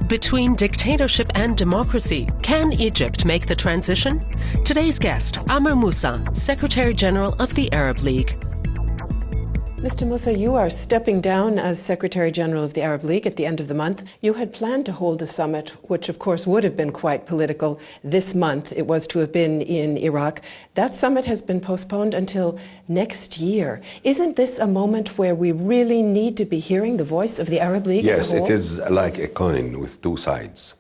Between dictatorship and democracy, can Egypt make the transition? Today's guest, Amr Moussa, Secretary General of the Arab League. Mr. Moussa, you are stepping down as Secretary General of the Arab League at the end of the month. You had planned to hold a summit, which of course would have been quite political, this month. It was to have been in Iraq. That summit has been postponed until next year. Isn't this a moment where we really need to be hearing the voice of the Arab League as a whole? Yes, it is like a coin with two sides.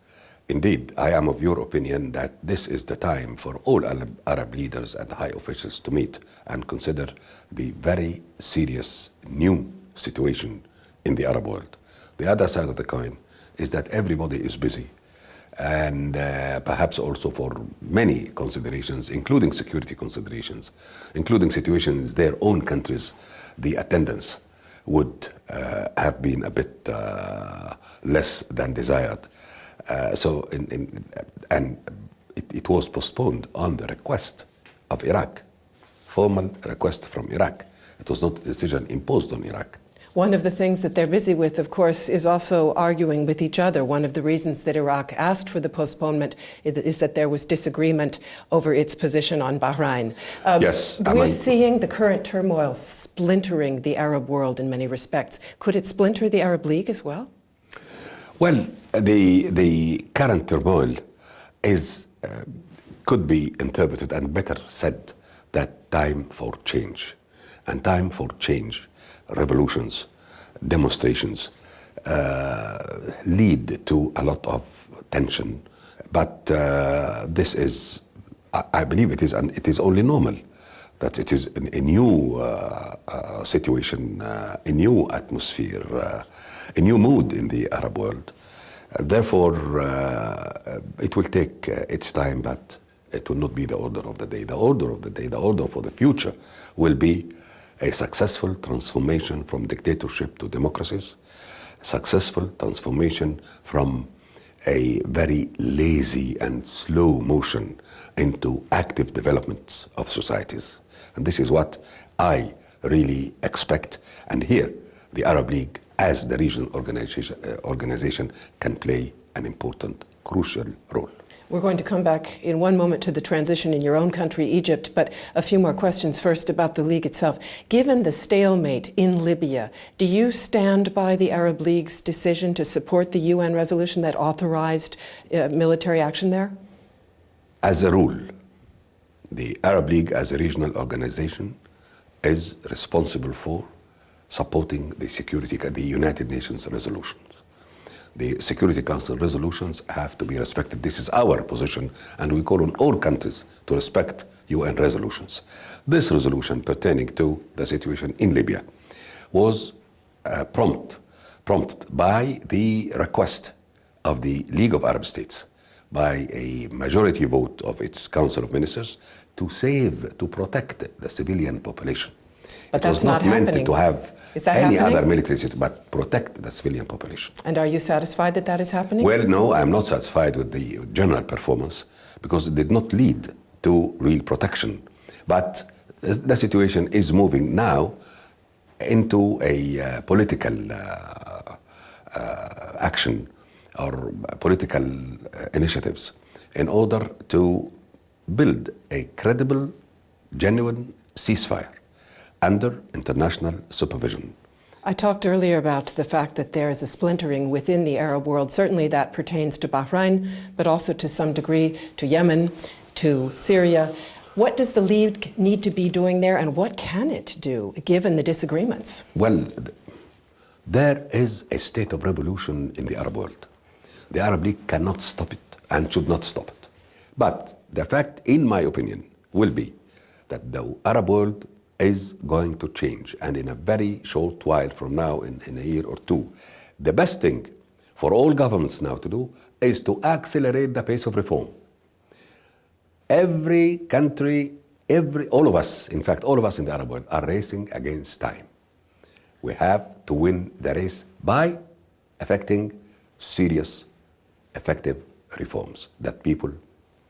Indeed, I am of your opinion that this is the time for all Arab leaders and high officials to meet and consider the very serious new situation in the Arab world. The other side of the coin is that everybody is busy, and perhaps also for many considerations, including security considerations, including situations in their own countries, the attendance would have been a bit less than desired. It was postponed on the request of Iraq, formal request from Iraq. It was not a decision imposed on Iraq. One of the things that they're busy with, of course, is also arguing with each other. One of the reasons that Iraq asked for the postponement is that there was disagreement over its position on Bahrain. Yes, we're seeing the current turmoil splintering the Arab world in many respects. Could it splinter the Arab League as well? Well, the current turmoil could be interpreted and better said that time for change. And time for change, revolutions, demonstrations lead to a lot of tension. But this is, I believe it is only normal that it is a new situation, a new atmosphere, a new mood in the Arab world. Therefore, it will take its time, but it will not be the order of the day. The order of the day, the order for the future will be a successful transformation from dictatorship to democracies, successful transformation from a very lazy and slow motion into active developments of societies. And this is what I really expect. And here, the Arab League, as the regional organization, can play an important, crucial role. We're going to come back in one moment to the transition in your own country, Egypt, but a few more questions first about the League itself. Given the stalemate in Libya, do you stand by the Arab League's decision to support the UN resolution that authorized military action there? As a rule, the Arab League as a regional organization is responsible for supporting the United Nations resolutions. The Security Council resolutions have to be respected. This is our position, and we call on all countries to respect UN resolutions. This resolution pertaining to the situation in Libya was prompted by the request of the League of Arab States, by a majority vote of its Council of Ministers, to protect the civilian population. But it was not meant to have any other military situation, but protect the civilian population. And are you satisfied that that is happening? Well, no, I'm not satisfied with the general performance because it did not lead to real protection. But the situation is moving now into a political action or political initiatives in order to build a credible, genuine ceasefire under international supervision. I talked earlier about the fact that there is a splintering within the Arab world. Certainly that pertains to Bahrain, but also to some degree to Yemen, to Syria. What does the League need to be doing there, and what can it do, given the disagreements? Well, there is a state of revolution in the Arab world. The Arab League cannot stop it and should not stop it. But the fact, in my opinion, will be that the Arab world is going to change, and in a very short while from now, in a year or two. The best thing for all governments now to do is to accelerate the pace of reform. Every country, all of us in the Arab world are racing against time. We have to win the race by effecting serious, effective reforms that people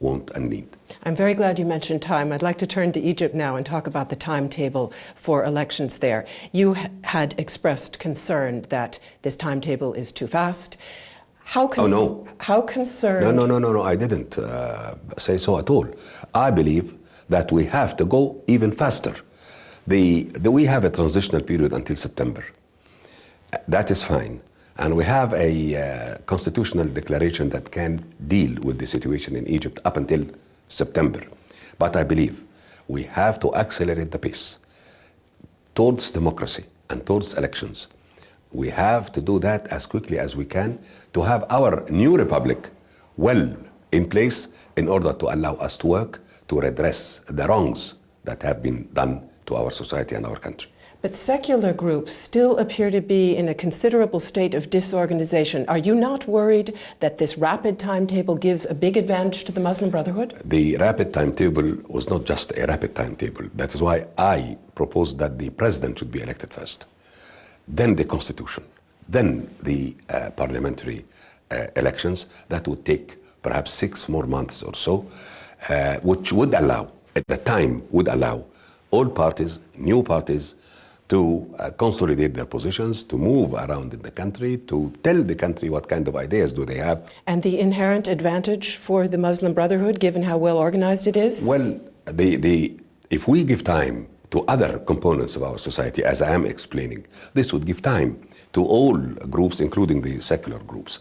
want and need. I'm very glad you mentioned time. I'd like to turn to Egypt now and talk about the timetable for elections there. You had expressed concern that this timetable is too fast. How concerned? No, I didn't say so at all. I believe that we have to go even faster. We have a transitional period until September. That is fine. And we have a constitutional declaration that can deal with the situation in Egypt up until September. But I believe we have to accelerate the pace towards democracy and towards elections. We have to do that as quickly as we can to have our new republic well in place in order to allow us to work to redress the wrongs that have been done to our society and our country. But secular groups still appear to be in a considerable state of disorganization. Are you not worried that this rapid timetable gives a big advantage to the Muslim Brotherhood? The rapid timetable was not just a rapid timetable. That is why I proposed that the president should be elected first, then the constitution, then the parliamentary elections. That would take perhaps 6 more months or so, which would allow, at the time, would allow all parties, new parties, to consolidate their positions, to move around in the country, to tell the country what kind of ideas do they have. And the inherent advantage for the Muslim Brotherhood, given how well organized it is? Well, if we give time to other components of our society, as I am explaining, this would give time to all groups, including the secular groups.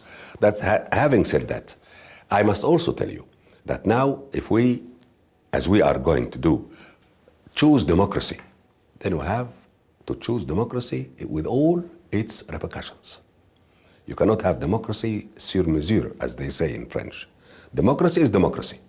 Having said that, I must also tell you that now, if we, as we are going to do, choose democracy, then we have to choose democracy with all its repercussions. You cannot have democracy sur mesure, as they say in French. Democracy is democracy.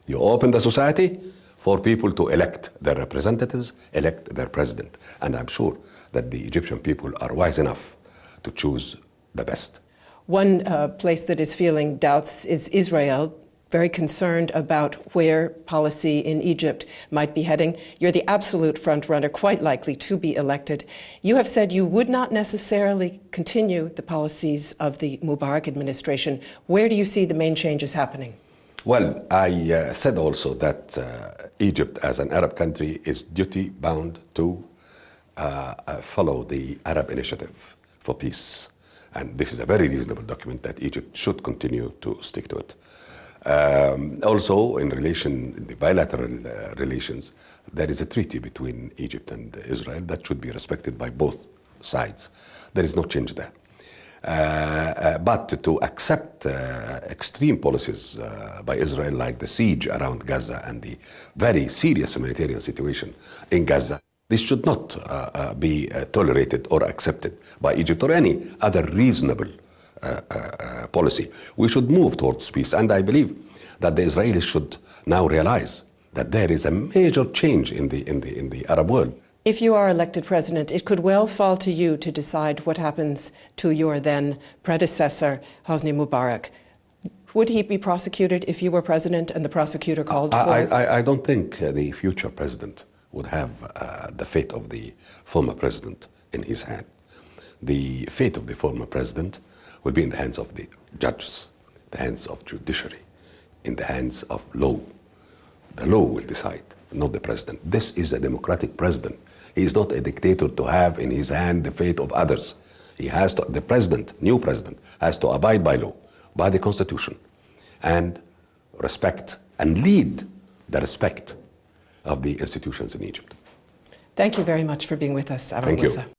You open the society for people to elect their representatives, elect their president. And I'm sure that the Egyptian people are wise enough to choose the best. One place that is feeling doubts is Israel, very concerned about where policy in Egypt might be heading. You're the absolute front runner, quite likely to be elected. You have said you would not necessarily continue the policies of the Mubarak administration. Where do you see the main changes happening? Well, I said also that Egypt, as an Arab country, is duty-bound to follow the Arab Initiative for Peace. And this is a very reasonable document that Egypt should continue to stick to it. Also, in the bilateral relations, there is a treaty between Egypt and Israel that should be respected by both sides. There is no change there. But to accept extreme policies by Israel, like the siege around Gaza and the very serious humanitarian situation in Gaza, this should not be tolerated or accepted by Egypt or any other reasonable policy. We should move towards peace, and I believe that the Israelis should now realize that there is a major change in the Arab world. If you are elected president, it could well fall to you to decide what happens to your then predecessor, Hosni Mubarak. Would he be prosecuted if you were president and the prosecutor called for? I don't think the future president would have the fate of the former president in his hand. The fate of the former president will be in the hands of the judges, the hands of judiciary, in the hands of law. The law will decide, not the president. This is a democratic president. He is not a dictator to have in his hand the fate of others. He has to, the president, new president, has to abide by law, by the constitution, and respect and lead the respect of the institutions in Egypt. Thank you very much for being with us, Amr Moussa. Thank you.